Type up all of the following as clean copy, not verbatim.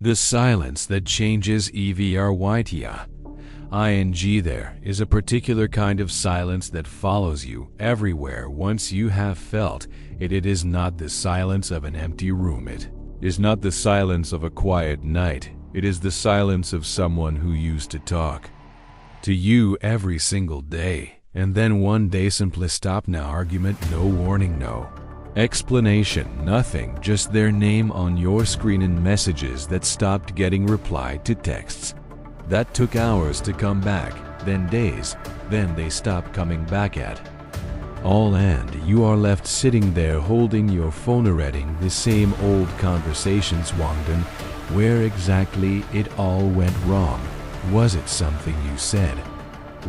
The silence that changes everything. Ing there is a particular kind of silence that follows you everywhere once you have felt it. It is not the silence of an empty room. It is not the silence of a quiet night. It is the silence of someone who used to talk to you every single day, and then one day simply stop. No argument, no warning, no explanation, nothing, just their name on your screen and messages that stopped getting replied to texts that took hours to come back, then days, then they stop coming back at all, and you are left sitting there holding your phone reading the same old conversations. Wondering where exactly it all went wrong. Was it something you said?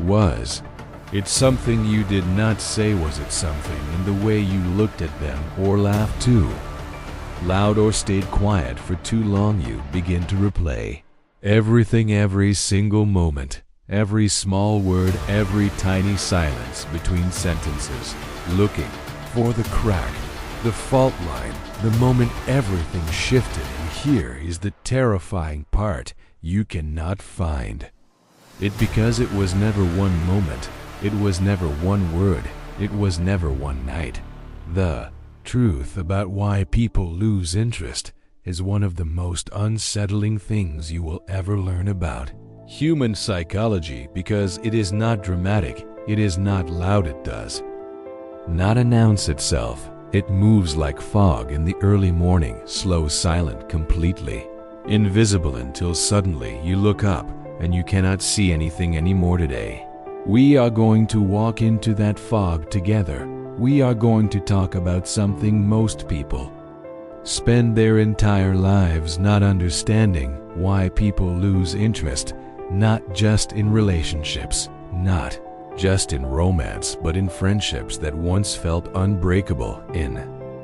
Was it something you did not say? Was it something in the way you looked at them or laughed too loud or stayed quiet for too long? You begin to replay everything, every single moment, every small word, every tiny silence between sentences, looking for the crack, the fault line, the moment everything shifted. And here is the terrifying part: you cannot find it, because it was never one moment, it was never one word, it was never one night. The truth about why people lose interest is one of the most unsettling things you will ever learn about human psychology, because it is not dramatic, it is not loud, it does not announce itself. It moves like fog in the early morning, slow, silent, completely invisible, until suddenly you look up and you cannot see anything anymore. Today, we are going to walk into that fog together. We are going to talk about something most people spend their entire lives not understanding: why people lose interest, not just in relationships, not just in romance, but in friendships that once felt unbreakable, in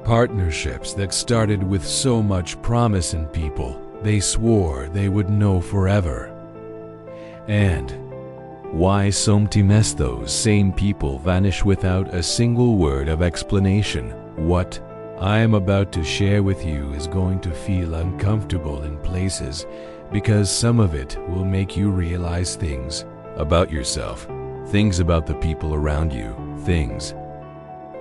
partnerships that started with so much promise in people they swore they would know forever. And why sometimes those same people vanish without a single word of explanation. What I am about to share with you is going to feel uncomfortable in places, because some of it will make you realize things about yourself, things about the people around you, things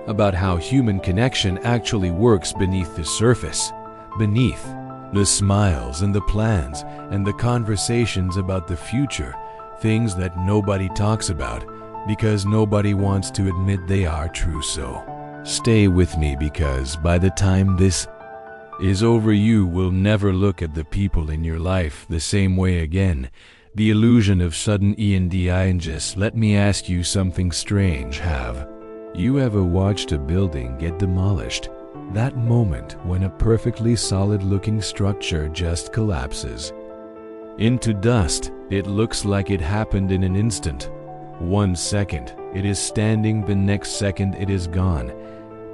about how human connection actually works beneath the surface, beneath the smiles and the plans and the conversations about the future, things that nobody talks about because nobody wants to admit they are true. So stay with me, because by the time this is over, you will never look at the people in your life the same way again. The illusion of sudden just let me ask you something strange. Have you ever watched a building get demolished? That moment when a perfectly solid-looking structure just collapses into dust. It looks like it happened in an instant. 1 second, it is standing, the next second it is gone.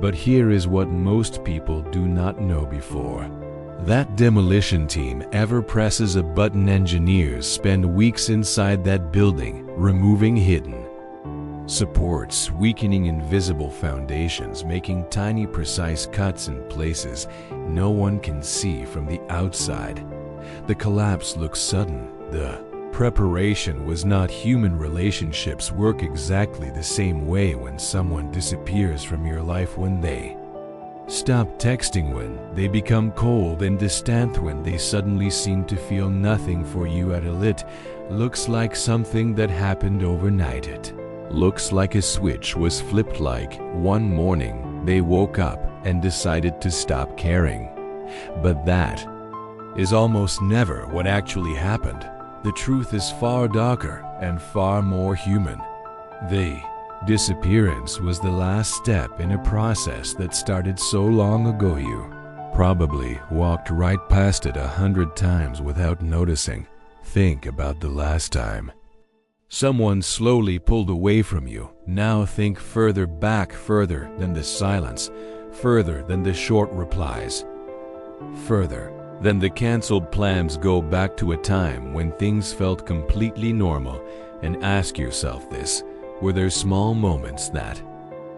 But here is what most people do not know: before that demolition team ever presses a button, engineers spend weeks inside that building, removing hidden supports, weakening invisible foundations, making tiny precise cuts in places no one can see from the outside. The collapse looks sudden. The preparation was not. Human relationships work exactly the same way. When someone disappears from your life, when they stop texting, when they become cold and distant, when they suddenly seem to feel nothing for you at all, it looks like something that happened overnight. It looks like a switch was flipped, like one morning they woke up and decided to stop caring. But that is almost never what actually happened. The truth is far darker and far more human. The disappearance was the last step in a process that started so long ago you probably walked right past it 100 times without noticing. Think about the last time someone slowly pulled away from you. Now think further back, further than the silence, further than the short replies, further than the canceled plans. Go back to a time when things felt completely normal and ask yourself this: were there small moments that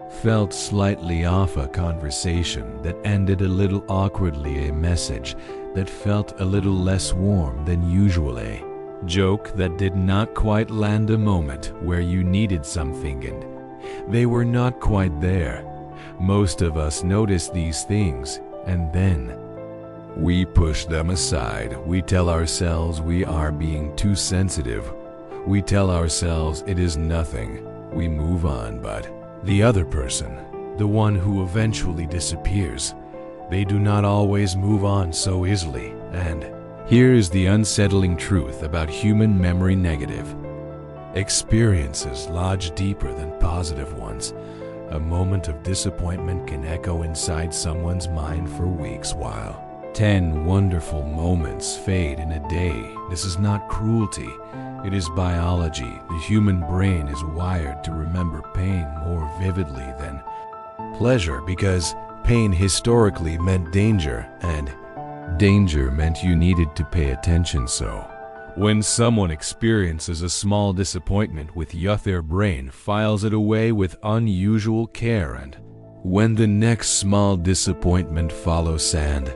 felt slightly off, a conversation that ended a little awkwardly, a message that felt a little less warm than usual, a joke that did not quite land, a moment where you needed something and they were not quite there. Most of us notice these things, and then we push them aside. We tell ourselves we are being too sensitive. We tell ourselves it is nothing. We move on, but the other person, the one who eventually disappears, they do not always move on so easily. And here is the unsettling truth about human memory: negative experiences lodge deeper than positive ones. A moment of disappointment can echo inside someone's mind for weeks, while 10 wonderful moments fade in a day. This is not cruelty, it is biology. The human brain is wired to remember pain more vividly than pleasure, because pain historically meant danger, and danger meant you needed to pay attention. So when someone experiences a small disappointment with youth, their brain files it away with unusual care, and when the next small disappointment follows, and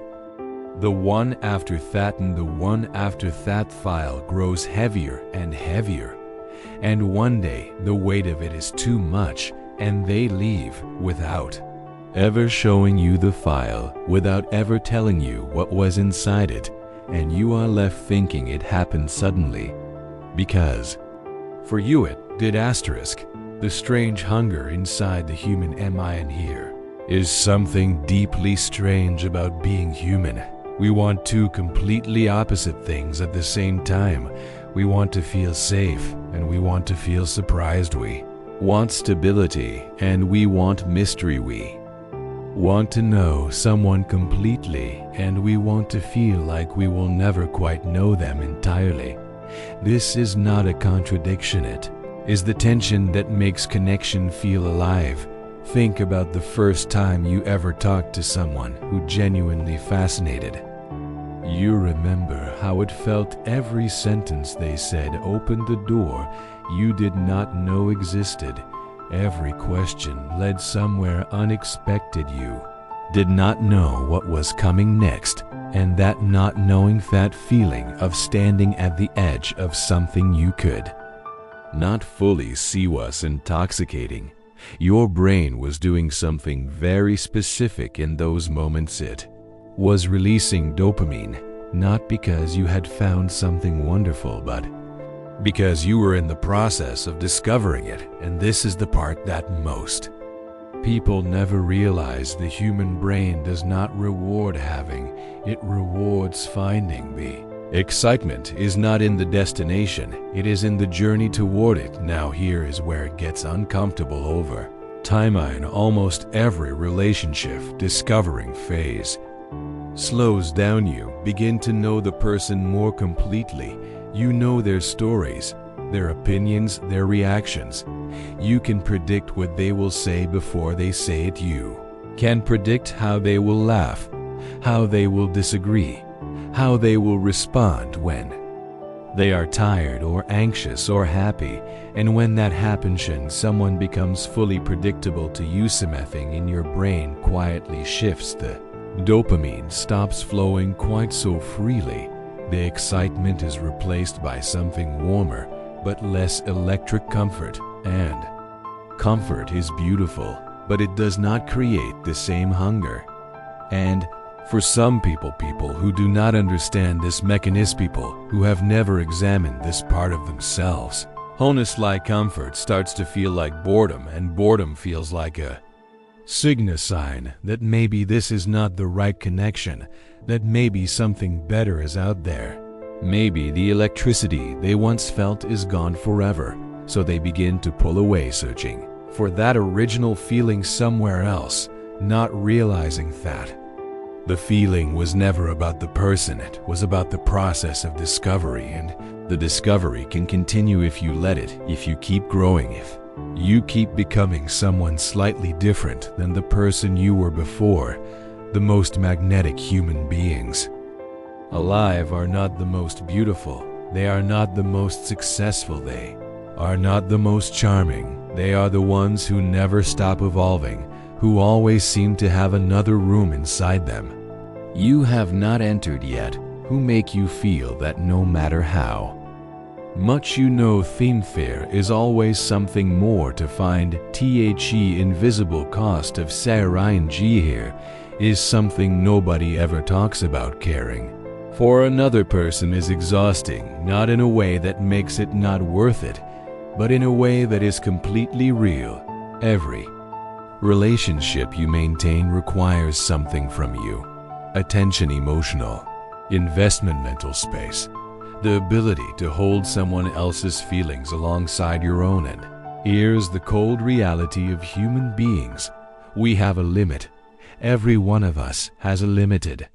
the one after that and the one after that file grows heavier and heavier, and one day the weight of it is too much and they leave without ever showing you the file, without ever telling you what was inside it, and you are left thinking it happened suddenly because for you it did. Asterisk. The strange hunger inside the human mind here is something deeply strange about being human. We want two completely opposite things at the same time. We want to feel safe and we want to feel surprised. We want stability and we want mystery. We want to know someone completely and we want to feel like we will never quite know them entirely. This is not a contradiction. It is the tension that makes connection feel alive. Think about the first time you ever talked to someone who genuinely fascinated. You remember how it felt. Every sentence they said opened a door you did not know existed. Every question led somewhere unexpected. You did not know what was coming next, and that not knowing, that feeling of standing at the edge of something you could not fully see, was intoxicating. Your brain was doing something very specific in those moments. It was releasing dopamine, not because you had found something wonderful, but because you were in the process of discovering it. And this is the part that most people never realize. The human brain does not reward having, it rewards finding. The excitement is not in the destination, it is in the journey toward it. Now here is where it gets uncomfortable. Over time, in almost every relationship, discovering phase slows down. You begin to know the person more completely. You know their stories, their opinions, their reactions. You can predict what they will say before they say it. You can predict how they will laugh, how they will disagree, how they will respond when they are tired or anxious or happy. And when that happens and someone becomes fully predictable to you, something in your brain quietly shifts. The dopamine stops flowing quite so freely. The excitement is replaced by something warmer but less electric: comfort. And comfort is beautiful, but it does not create the same hunger. And for some people who do not understand this mechanism, people who have never examined this part of themselves, honestly, comfort starts to feel like boredom, and boredom feels like a sign that maybe this is not the right connection, that maybe something better is out there. Maybe the electricity they once felt is gone forever, so they begin to pull away, searching for that original feeling somewhere else, not realizing that the feeling was never about the person, it was about the process of discovery. And the discovery can continue if you let it, if you keep growing, if you keep becoming someone slightly different than the person you were before. The most magnetic human beings alive are not the most beautiful, they are not the most successful, they are not the most charming. They are the ones who never stop evolving, who always seem to have another room inside them. you have not entered yet, who make you feel that no matter how much you know, there is always something more to find. The invisible cost of saying here is something nobody ever talks about. Caring for another person is exhausting, not in a way that makes it not worth it, but in a way that is completely real. Every relationship you maintain requires something from you: attention, emotional investment, mental space, the ability to hold someone else's feelings alongside your own. And here's the cold reality of human beings: we have a limit. Every one of us has a limited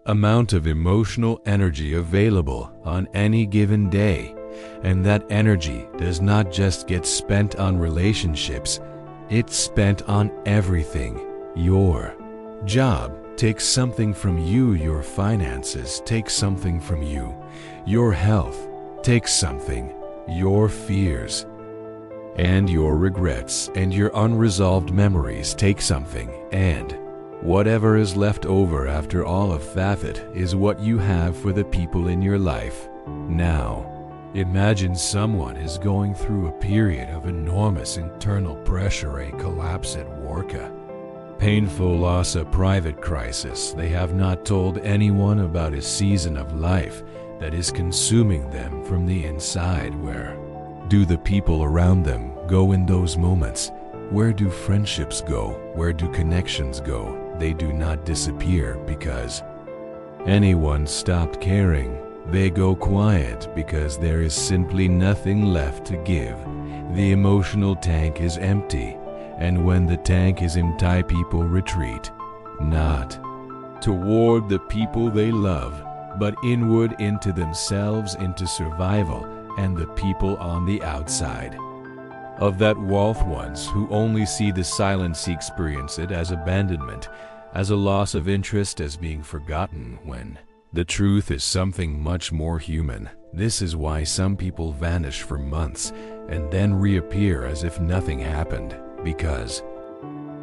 amount of emotional energy available on any given day, and that energy does not just get spent on relationships, it's spent on everything. Your job takes something from you, your finances take something from you, your health takes something, your fears and your regrets and your unresolved memories take something, and whatever is left over after all of that is what you have for the people in your life. Now, imagine someone is going through a period of enormous internal pressure, a collapse at work, a painful loss, a private crisis they have not told anyone about, a season of life that is consuming them from the inside. Where do the people around them go in those moments? Where do friendships go? Where do connections go? They do not disappear because anyone stopped caring. They go quiet because there is simply nothing left to give. The emotional tank is empty, and when the tank is empty, people retreat, not toward the people they love, but inward into themselves, into survival and the people on the outside of that wealth, ones who only see the silence, experience it as abandonment, as a loss of interest, as being forgotten, when the truth is something much more human. This is why some people vanish for months and then reappear as if nothing happened, because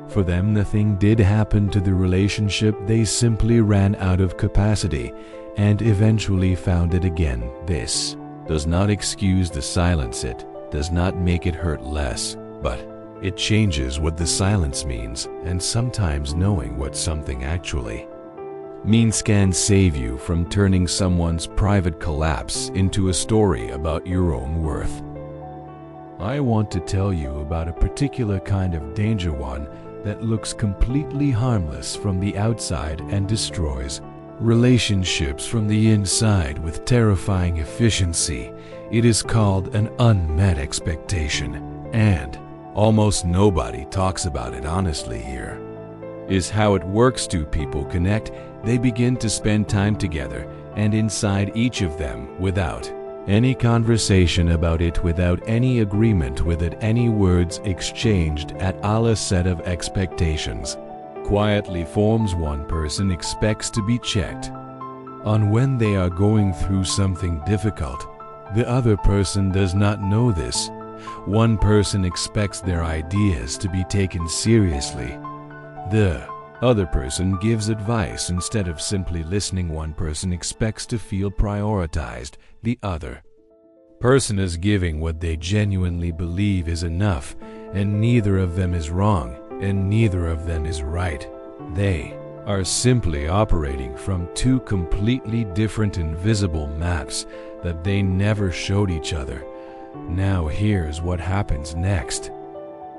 for them nothing did happen to the relationship. They simply ran out of capacity and eventually found it again. This does not excuse the silence. It does not make it hurt less, but it changes what the silence means, and sometimes knowing what something actually means can save you from turning someone's private collapse into a story about your own worth. I want to tell you about a particular kind of danger, one that looks completely harmless from the outside and destroys relationships from the inside with terrifying efficiency. It is called an unmet expectation, and almost nobody talks about it honestly. Here is how it works. Two people connect, they begin to spend time together, and inside each of them, without any conversation about it, without any agreement with it, any words exchanged at all, a set of expectations quietly forms. One person expects to be checked on when they are going through something difficult. The other person does not know this. One person expects their ideas to be taken seriously. The other person gives advice instead of simply listening. One person expects to feel prioritized. The other person is giving what they genuinely believe is enough, and neither of them is wrong, and neither of them is right. They are simply operating from two completely different invisible maps that they never showed each other. Now here's what happens next.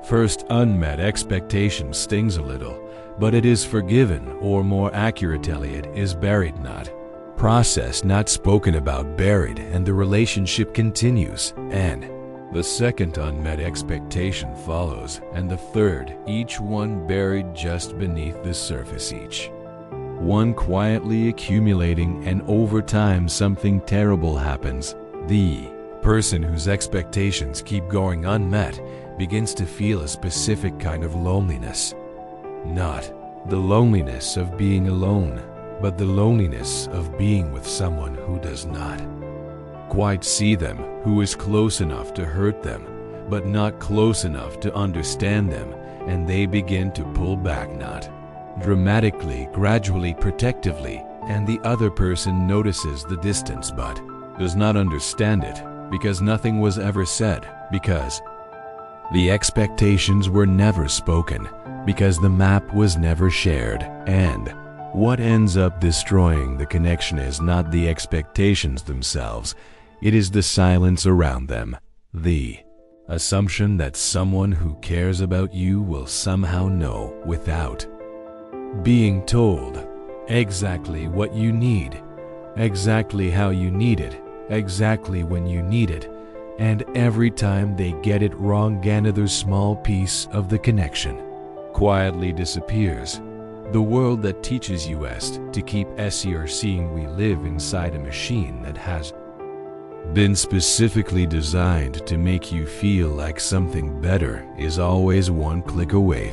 First, unmet expectation stings a little, but it is forgiven, or more accurately, it is buried, not processed, not spoken about, buried, and the relationship continues. And the second unmet expectation follows, and the third, each one buried just beneath the surface, each one quietly accumulating, and over time something terrible happens. The person whose expectations keep going unmet begins to feel a specific kind of loneliness. Not the loneliness of being alone, but the loneliness of being with someone who does not quite see them, who is close enough to hurt them, but not close enough to understand them, and they begin to pull back, not dramatically, gradually, protectively, and the other person notices the distance but does not understand it because nothing was ever said, because the expectations were never spoken, because the map was never shared, and what ends up destroying the connection is not the expectations themselves, it is the silence around them, the assumption that someone who cares about you will somehow know without being told exactly what you need, exactly how you need it, exactly when you need it, and every time they get it wrong, another small piece of the connection quietly disappears. The world that teaches us to keep or seeing we live inside a machine that has been specifically designed to make you feel like something better is always one click away.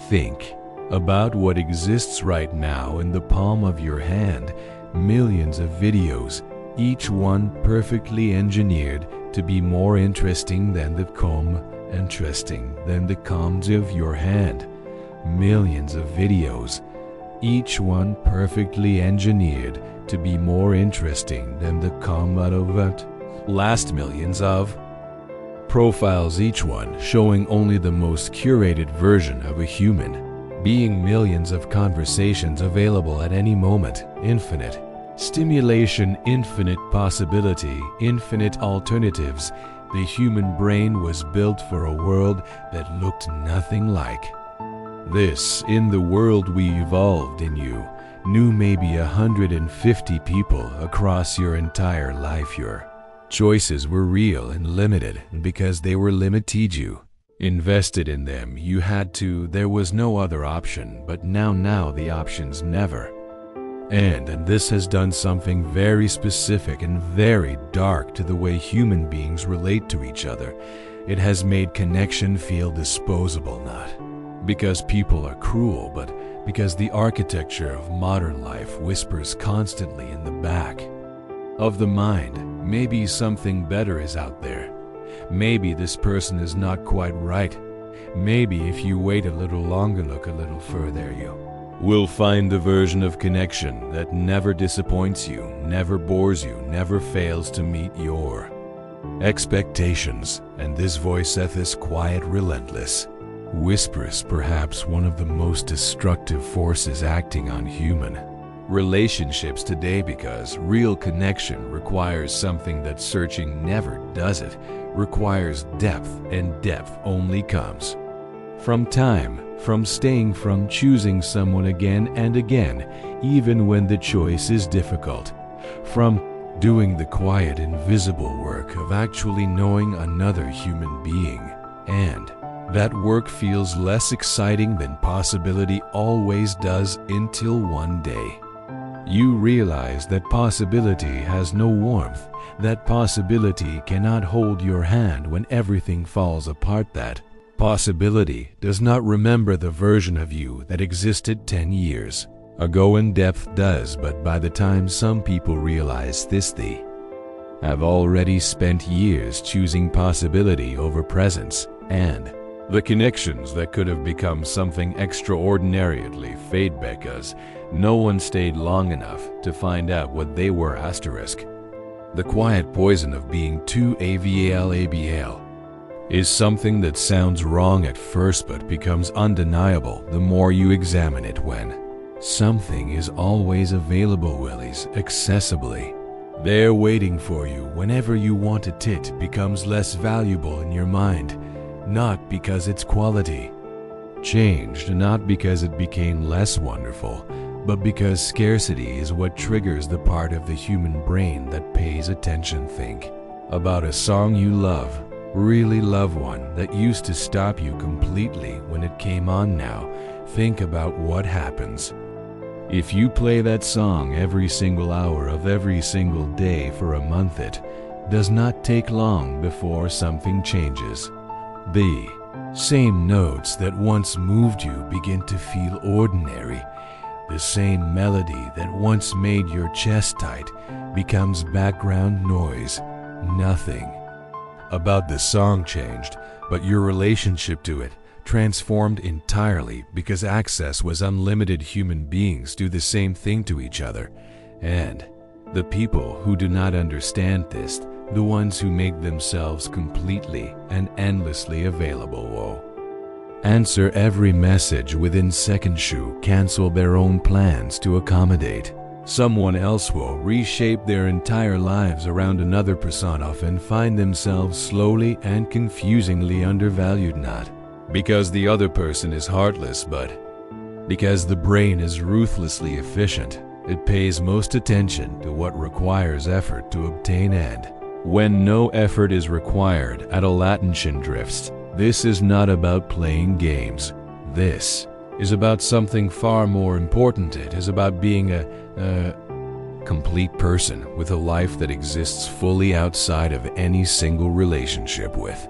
Think about what exists right now in the palm of your hand. Millions of videos, each one perfectly engineered to be more interesting than the palms of your hand. Millions of videos, each one perfectly engineered to be more interesting than the palm of it. Last millions of profiles, each one showing only the most curated version of a human being. Millions of conversations available at any moment. Infinite stimulation, infinite possibility, infinite alternatives. The human brain was built for a world that looked nothing like this. In the world we evolved in, you knew maybe 150 people across your entire life. Your choices were real and limited because they were limited. You invested in them. You had to. There was no other option. But now the options never end, and this has done something very specific and very dark to the way human beings relate to each other. It has made connection feel disposable, not because people are cruel, but because the architecture of modern life whispers constantly in the back of the mind, maybe something better is out there. Maybe this person is not quite right. Maybe if you wait a little longer, look a little further, you will find the version of connection that never disappoints you, never bores you, never fails to meet your expectations. And this voice is quiet, relentless, whispers, perhaps one of the most destructive forces acting on human relationships today, because real connection requires something that searching never does. It requires depth, and depth only comes from time, from staying, from choosing someone again and again, even when the choice is difficult, from doing the quiet, invisible work of actually knowing another human being. And that work feels less exciting than possibility always does, until one day you realize that possibility has no warmth, that possibility cannot hold your hand when everything falls apart, that possibility does not remember the version of you that existed 10 years ago, and depth does. But by the time some people realize this, they have already spent years choosing possibility over presence, and the connections that could have become something extraordinarily fade because no one stayed long enough to find out what they were. Asterisk. The quiet poison of being too available is something that sounds wrong at first but becomes undeniable the more you examine it. When something is always available, Willies, accessibly, there waiting for you whenever you want it becomes less valuable in your mind, not because its quality changed, not because it became less wonderful, but because scarcity is what triggers the part of the human brain that pays attention. Think about a song you love, really love one that used to stop you completely when it came on. Now think about what happens if you play that song every single hour of every single day for a month. It does not take long before something changes. The same notes that once moved you begin to feel ordinary. The same melody that once made your chest tight becomes background noise. Nothing about the song changed, but your relationship to it, transformed entirely because access was unlimited. Human beings do the same thing to each other, and the people who do not understand this, the ones who make themselves completely and endlessly available, will answer every message within seconds, cancel their own plans to accommodate someone else, will reshape their entire lives around another persona, and find themselves slowly and confusingly undervalued, not because the other person is heartless, but because the brain is ruthlessly efficient. It pays most attention to what requires effort to obtain, and when no effort is required, attention drifts. This is not about playing games. This is about something far more important. It is about being a complete person with a life that exists fully outside of any single relationship, with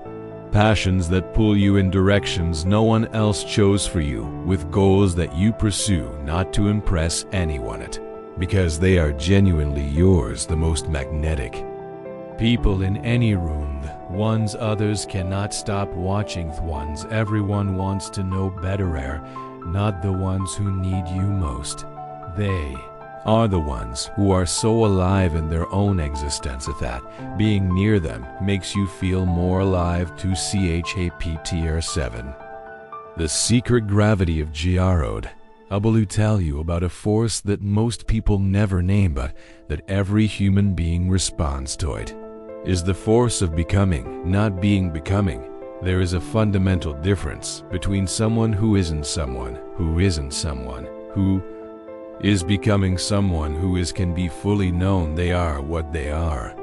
passions that pull you in directions no one else chose for you, with goals that you pursue not to impress anyone because they are genuinely yours. The most magnetic people in any room, the ones others cannot stop watching, the ones everyone wants to know better, not the ones who need you most. They are the ones who are so alive in their own existence that being near them makes you feel more alive. To chapter 7. The secret gravity of Giarod. I will tell you about a force that most people never name, but that every human being responds to. It is the force of becoming, not being becoming. There is a fundamental difference between someone who isn't someone who is becoming someone who is can be fully known. They are what they are.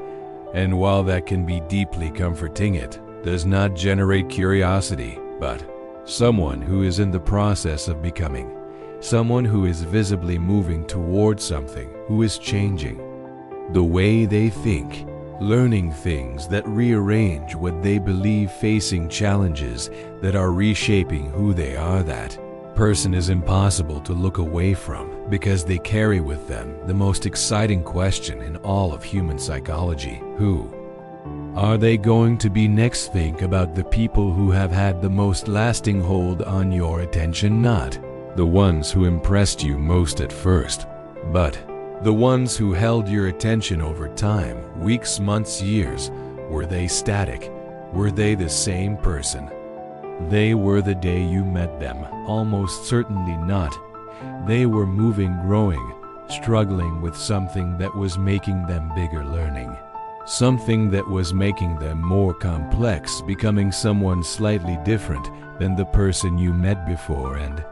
And while that can be deeply comforting, it does not generate curiosity, but someone who is in the process of becoming, someone who is visibly moving towards something, who is changing the way they think, learning things that rearrange what they believe, facing challenges that are reshaping who they are. That person is impossible to look away from because they carry with them the most exciting question in all of human psychology: who are they going to be next? Think about the people who have had the most lasting hold on your attention, not the ones who impressed you most at first, but the ones who held your attention over time, weeks, months, years. Were they static? Were they the same person they were the day you met them? Almost certainly not. They were moving, growing, struggling with something that was making them bigger, learning something that was making them more complex, becoming someone slightly different than the person you met before. And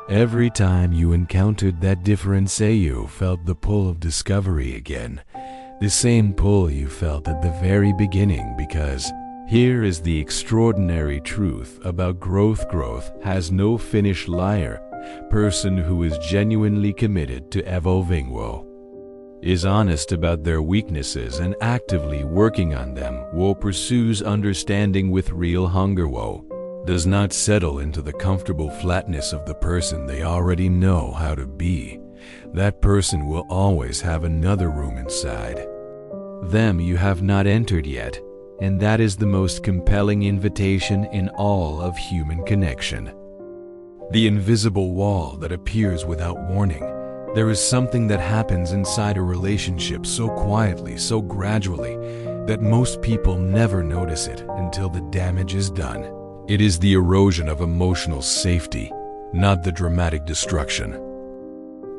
every time you encountered that difference, you felt the pull of discovery again, the same pull you felt at the very beginning, because here is the extraordinary truth about growth. Growth has no finish line. Person who is genuinely committed to evolving is honest about their weaknesses and actively working on them, pursues understanding with real hunger, does not settle into the comfortable flatness of the person they already know how to be. That person will always have another room inside them you have not entered yet, and that is the most compelling invitation in all of human connection. The invisible wall that appears without warning. There is something that happens inside a relationship so quietly, so gradually, that most people never notice it until the damage is done. It is the erosion of emotional safety, not the dramatic destruction.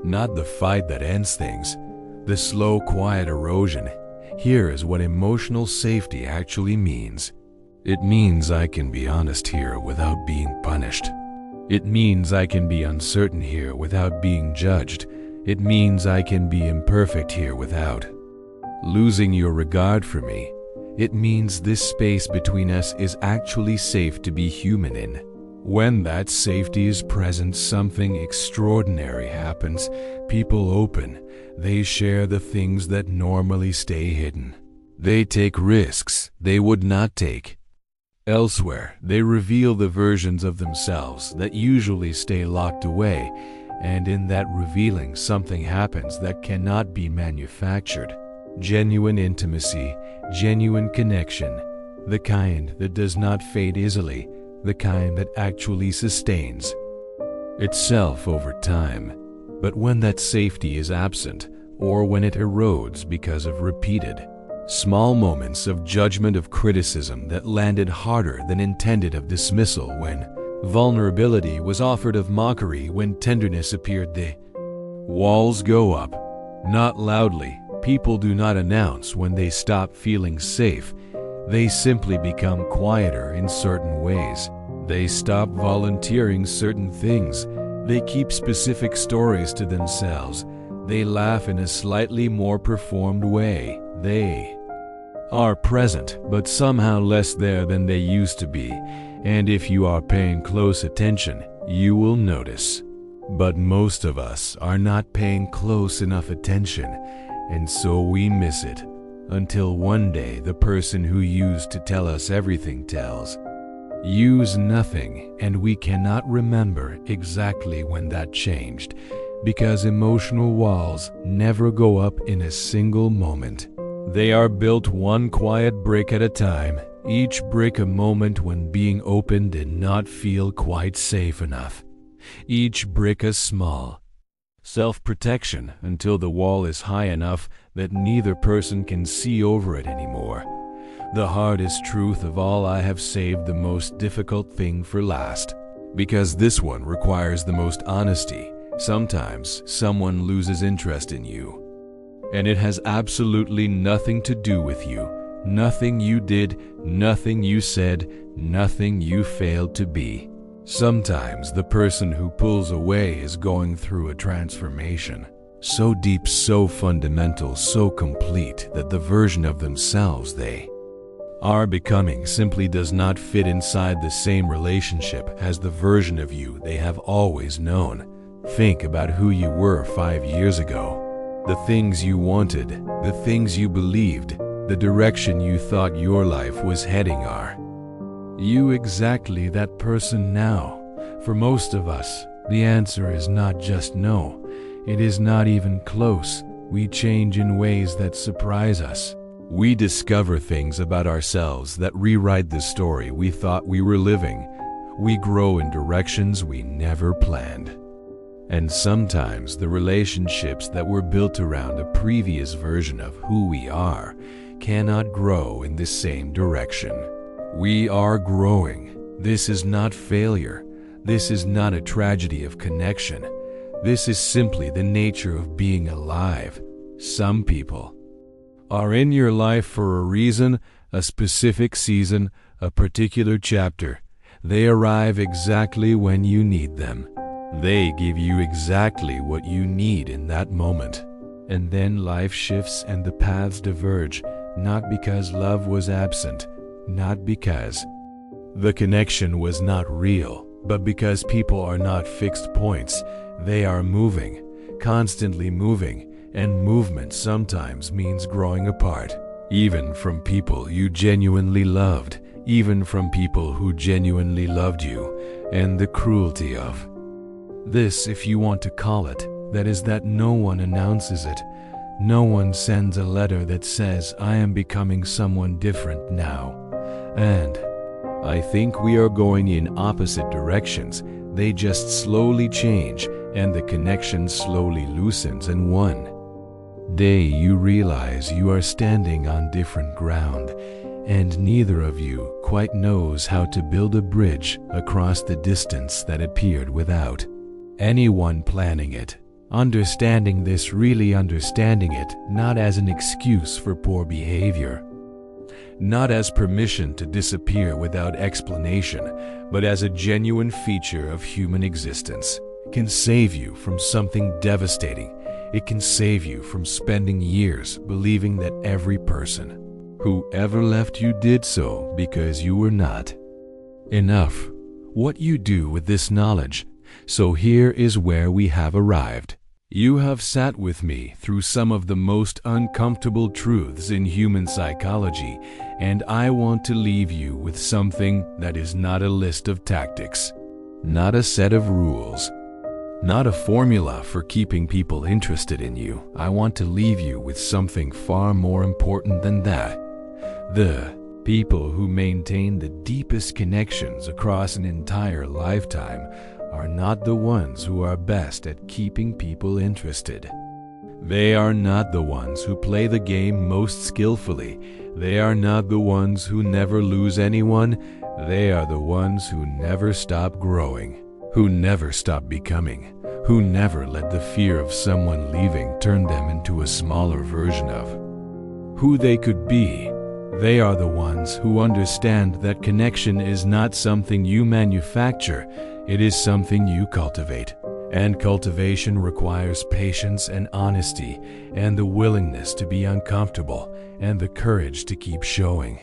Not the fight that ends things, the slow, quiet erosion. Here is what emotional safety actually means. It means I can be honest here without being punished. It means I can be uncertain here without being judged. It means I can be imperfect here without losing your regard for me. It means this space between us is actually safe to be human in. When that safety is present, something extraordinary happens. People open. They share the things that normally stay hidden. They take risks they would not take elsewhere. They reveal the versions of themselves that usually stay locked away, and in that revealing, something happens that cannot be manufactured. Genuine intimacy, genuine connection, the kind that does not fade easily, the kind that actually sustains itself over time. But when that safety is absent, or when it erodes because of repeated, small moments of judgment, of criticism that landed harder than intended, of dismissal when vulnerability was offered, of mockery when tenderness appeared, the walls go up. Not loudly. People do not announce when they stop feeling safe. They simply become quieter in certain ways. They stop volunteering certain things. They keep specific stories to themselves. They laugh in a slightly more performed way. They are present, but somehow less there than they used to be. And if you are paying close attention, you will notice. But most of us are not paying close enough attention, and so we miss it. Until one day the person who used to tell us everything tells use nothing, and we cannot remember exactly when that changed, because emotional walls never go up in a single moment. They are built one quiet brick at a time, each brick a moment when being open did not feel quite safe enough. Each brick a small self-protection until the wall is high enough that neither person can see over it anymore. The hardest truth of all, I have saved the most difficult thing for last, because this one requires the most honesty. Sometimes someone loses interest in you, and it has absolutely nothing to do with you. Nothing you did, nothing you said, nothing you failed to be. Sometimes the person who pulls away is going through a transformation, so deep, so fundamental, so complete that the version of themselves they are becoming simply does not fit inside the same relationship as the version of you they have always known. Think about who you were 5 years ago, the things you wanted, the things you believed, the direction you thought your life was heading. Are you exactly that person now? For most of us, the answer is not just no. It is not even close. We change in ways that surprise us. We discover things about ourselves that rewrite the story we thought we were living. We grow in directions we never planned. And sometimes the relationships that were built around a previous version of who we are cannot grow in the same direction. We are growing. This is not failure. This is not a tragedy of connection. This is simply the nature of being alive. Some people are in your life for a reason, a specific season, a particular chapter. They arrive exactly when you need them. They give you exactly what you need in that moment. And then life shifts and the paths diverge, not because love was absent, not because the connection was not real, but because people are not fixed points. They are moving, constantly moving, and movement sometimes means growing apart, even from people you genuinely loved, even from people who genuinely loved you. And the cruelty of this, if you want to call it, that is that no one announces it. No one sends a letter that says, I am becoming someone different now. And I think we are going in opposite directions. They just slowly change, and the connection slowly loosens, and one day you realize you are standing on different ground, and neither of you quite knows how to build a bridge across the distance that appeared without anyone planning it. Understanding this, really understanding it, not as an excuse for poor behavior, not as permission to disappear without explanation, but as a genuine feature of human existence, can save you from something devastating. It can save you from spending years believing that every person who ever left you did so because you were not enough. What you do with this knowledge? So here is where we have arrived. You have sat with me through some of the most uncomfortable truths in human psychology, and I want to leave you with something that is not a list of tactics, not a set of rules, not a formula for keeping people interested in you. I want to leave you with something far more important than that. The People who maintain the deepest connections across an entire lifetime are not the ones who are best at keeping people interested. They are not the ones who play the game most skillfully. They are not the ones who never lose anyone. They are the ones who never stop growing, who never stop becoming, who never let the fear of someone leaving turn them into a smaller version of who they could be. They are the ones who understand that connection is not something you manufacture, it is something you cultivate. And cultivation requires patience and honesty, and the willingness to be uncomfortable, and the courage to keep showing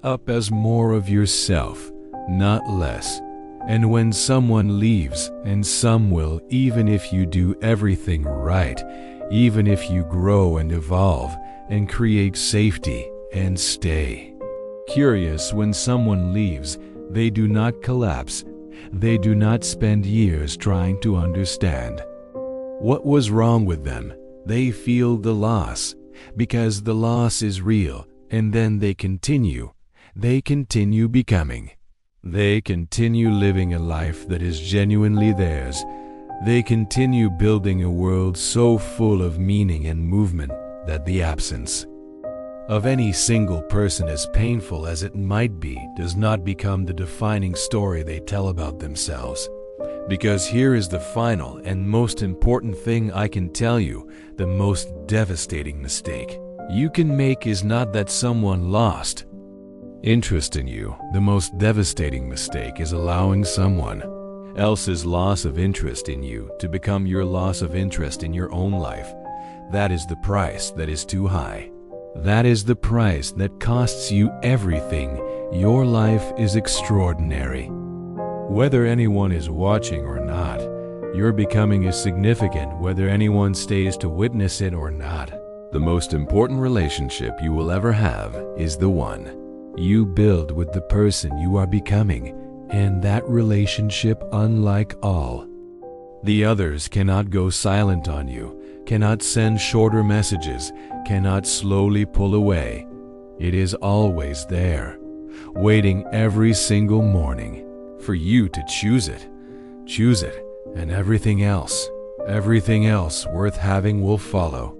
up as more of yourself, not less. And when someone leaves, and some will, even if you do everything right, even if you grow and evolve, and create safety, and stay curious, when someone leaves, they do not collapse. They do not spend years trying to understand what was wrong with them. They feel the loss, because the loss is real, and then they continue becoming. They continue living a life that is genuinely theirs. They continue building a world so full of meaning and movement that the absence of any single person, as painful as it might be, does not become the defining story they tell about themselves. Because here is the final and most important thing I can tell you: the most devastating mistake you can make is not that someone lost interest in you. The most devastating mistake is allowing someone else's loss of interest in you to become your loss of interest in your own life. That is the price that is too high. That is the price that costs you everything. Your life is extraordinary. Whether anyone is watching or not, your becoming is significant whether anyone stays to witness it or not. The most important relationship you will ever have is the one you build with the person you are becoming, and that relationship, unlike all the others, cannot go silent on you, cannot send shorter messages, cannot slowly pull away. It is always there, waiting every single morning for you to choose it, and everything else worth having will follow.